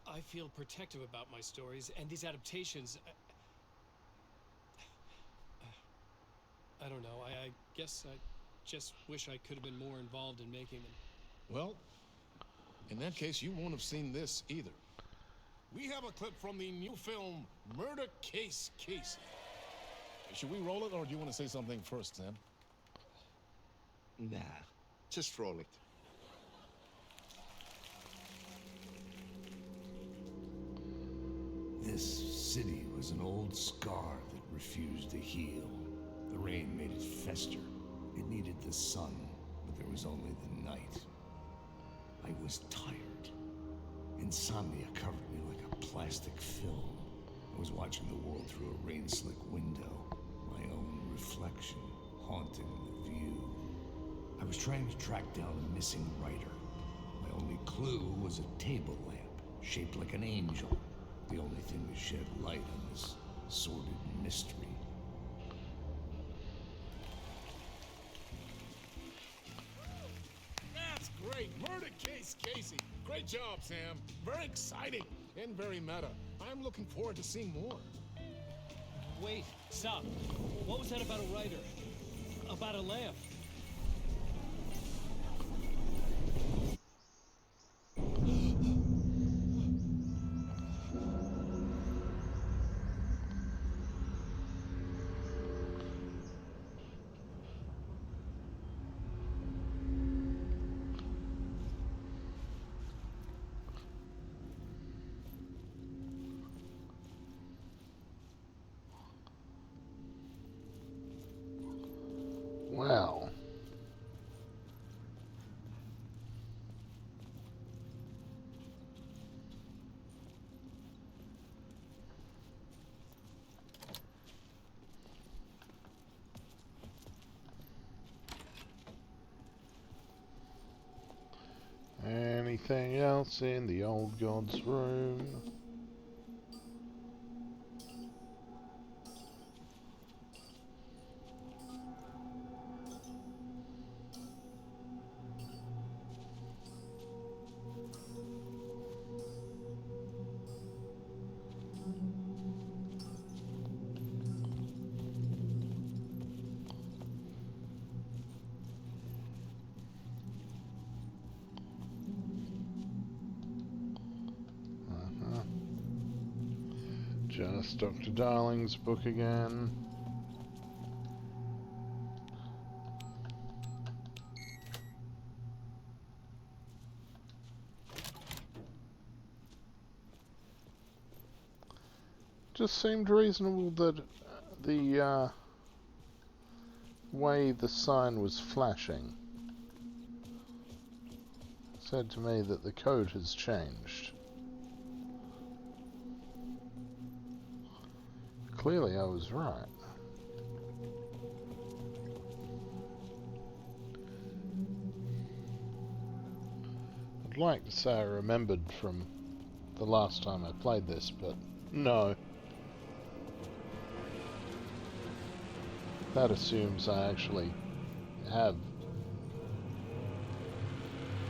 I feel protective about my stories, and these adaptations... I don't know. I guess I just wish I could have been more involved in making them. Well, in that case, you won't have seen this either. We have a clip from the new film, Murder Case Casey. Should we roll it, or do you want to say something first, Sam? Nah, just roll it. This city was an old scar that refused to heal. The rain made it fester, the sun, but there was only the night. I was tired. Insomnia covered me like a plastic film. I was watching the world through a rain-slick window, my own reflection haunting the view. I was trying to track down a missing writer. My only clue was a table lamp, shaped like an angel, the only thing to shed light on this sordid mystery. That's great! Murder case, Casey! Great job, Sam. Very exciting and very meta. I'm looking forward to seeing more. Wait, stop. What was that about a writer? About a lamp? Wow. Anything else in the old god's room? Just Dr. Darling's book again. Just seemed reasonable that the way the sign was flashing said to me that the code has changed. Clearly I was right. I'd like to say I remembered from the last time I played this, but no. That assumes I actually have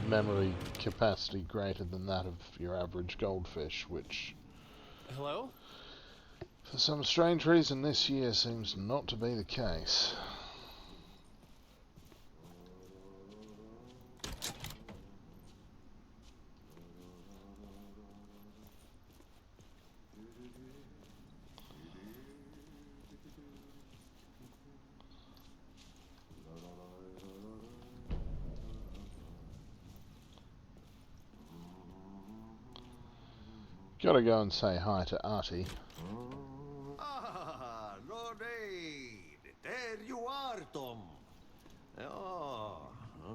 memory capacity greater than that of your average goldfish, which... Hello? For some strange reason this year seems not to be the case. Gotta go and say hi to Artie. Ah, Lord Aid, there you are, Tom. Oh,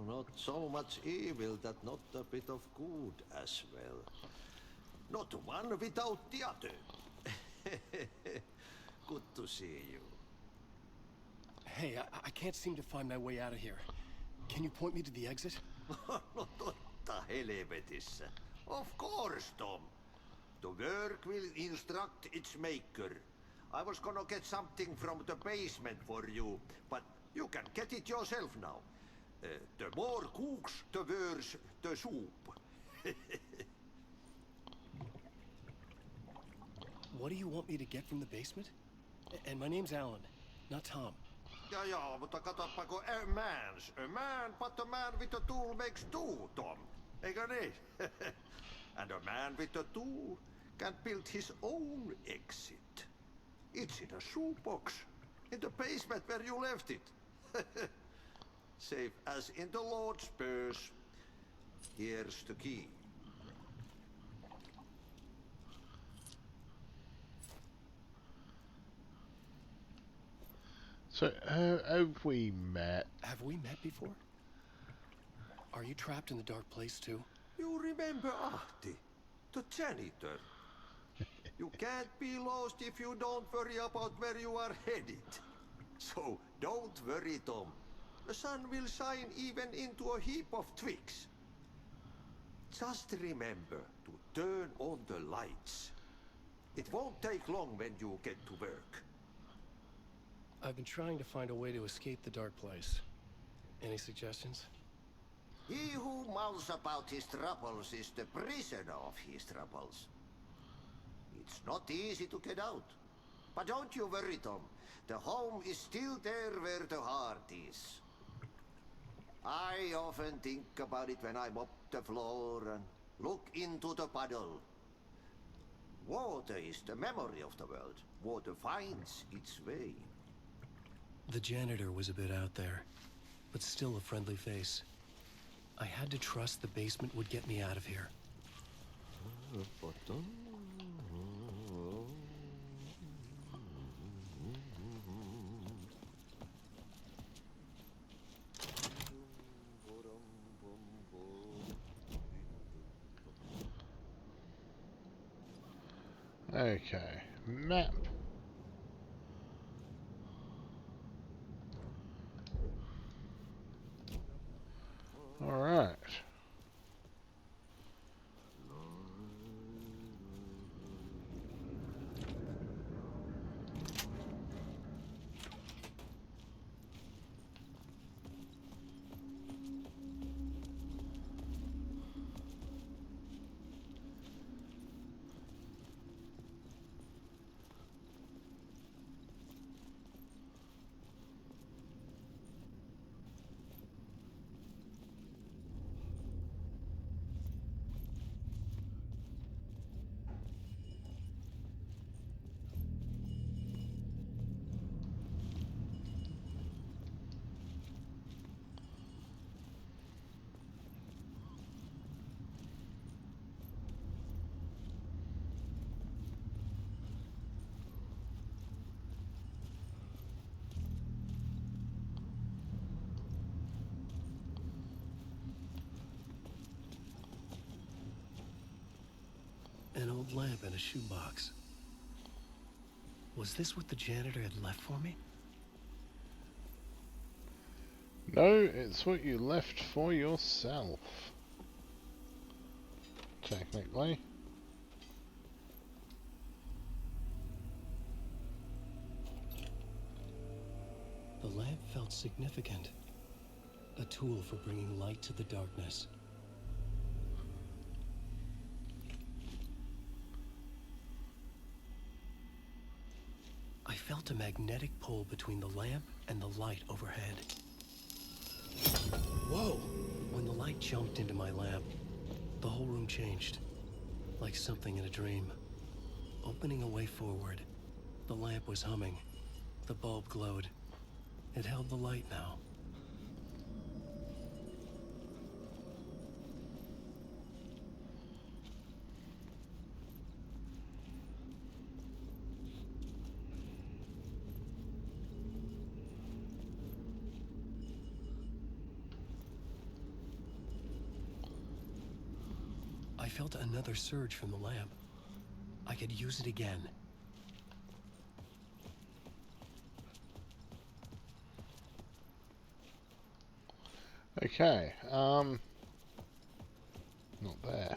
not so much evil that not a bit of good as well. Not one without the other. Good to see you. Hey, I can't seem to find my way out of here. Can you point me to the exit? No totta helvetissä. Of course, Tom. The work will instruct its maker. I was gonna get something from the basement for you, but you can get it yourself now. The more cooks, the worse the soup. What do you want me to get from the basement? And my name's Alan, not Tom. Ja, mutta katsoppa kun a man, but a man with a tool makes two, Tom. Eikö niin? And a man with a tool can build his own exit. It's in a shoebox, in the basement where you left it. Safe as in the Lord's purse. Here's the key. So, have we met? Have we met before? Are you trapped in the dark place too? You remember Ahti, the janitor? You can't be lost if you don't worry about where you are headed. So don't worry, Tom. The sun will shine even into a heap of twigs. Just remember to turn on the lights. It won't take long when you get to work. I've been trying to find a way to escape the dark place. Any suggestions? He who mouths about his troubles is the prisoner of his troubles. It's not easy to get out. But don't you worry, Tom. The home is still there where the heart is. I often think about it when I mop the floor and look into the puddle. Water is the memory of the world. Water finds its way. The janitor was a bit out there, but still a friendly face. I had to trust the basement would get me out of here. Okay, map. All right. An old lamp in a shoebox. Was this what the janitor had left for me? No, it's what you left for yourself. Technically. The lamp felt significant. A tool for bringing light to the darkness. I felt a magnetic pull between the lamp and the light overhead. Whoa! When the light jumped into my lamp, the whole room changed. Like something in a dream. Opening a way forward, the lamp was humming. The bulb glowed. It held the light now. I felt another surge from the lamp. I could use it again. Okay, not there.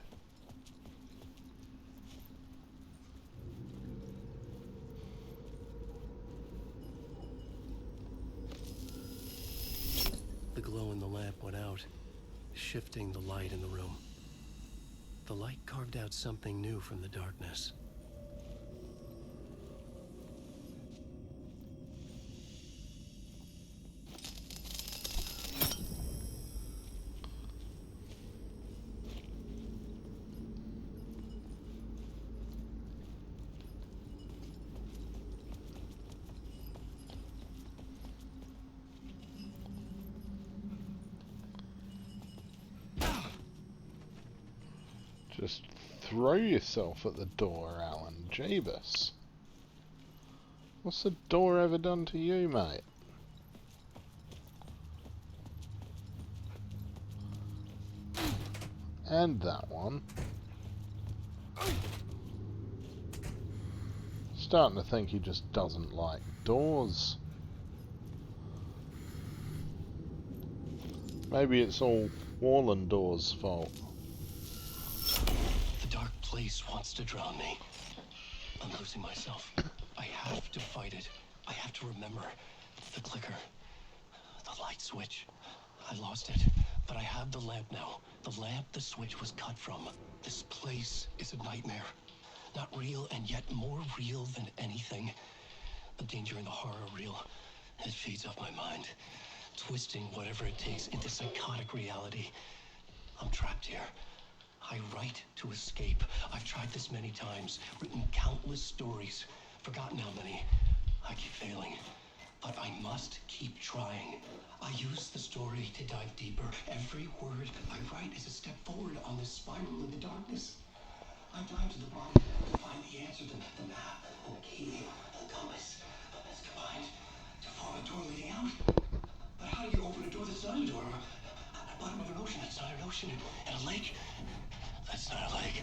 The glow in the lamp went out, shifting the light in the room. The light carved out something new from the darkness. Just throw yourself at the door, Alan. Jeebus. What's the door ever done to you, mate? And that one. Starting to think he just doesn't like doors. Maybe it's all Warlandor's fault. The dark place wants to drown me. I'm losing myself. I have to fight it. I have to remember the clicker, the light switch. I lost it, but I have the lamp now. The lamp the switch was cut from. This place is a nightmare. Not real, and yet more real than anything. The danger and the horror are real. It feeds off my mind, twisting whatever it takes into psychotic reality. I'm trapped here. I write to escape. I've tried this many times, written countless stories, forgotten how many. I keep failing, but I must keep trying. I use the story to dive deeper. Every word I write is a step forward on this spiral in the darkness. I dive to the body to find the answer, the map, and the key, and the compass. It's combined to form a door leading out. But how do you open a door that's not a door? At the bottom of an ocean, that's not an ocean. And a lake, that's not a lake.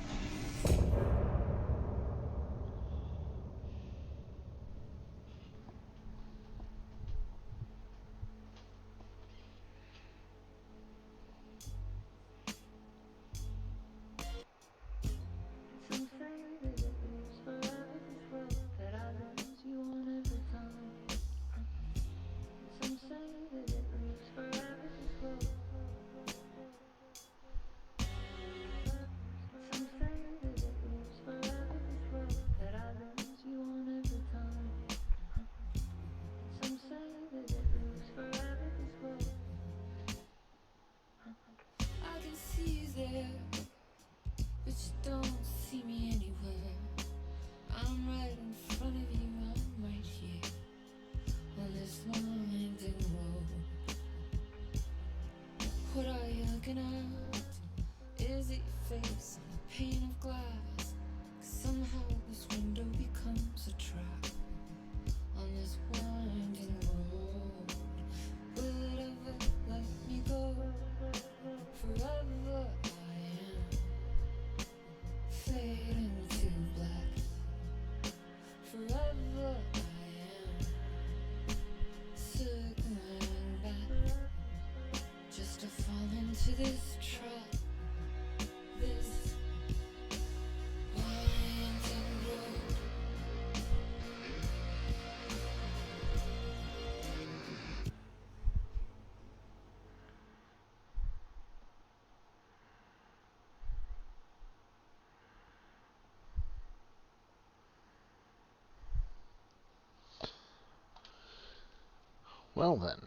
Well then.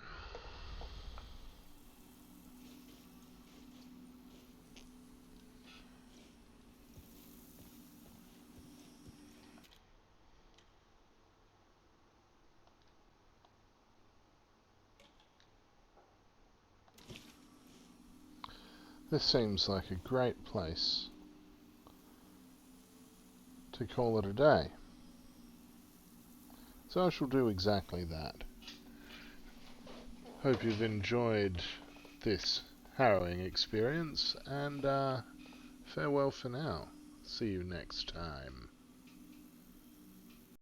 This seems like a great place to call it a day. So I shall do exactly that. Hope you've enjoyed this harrowing experience, and farewell for now. See you next time.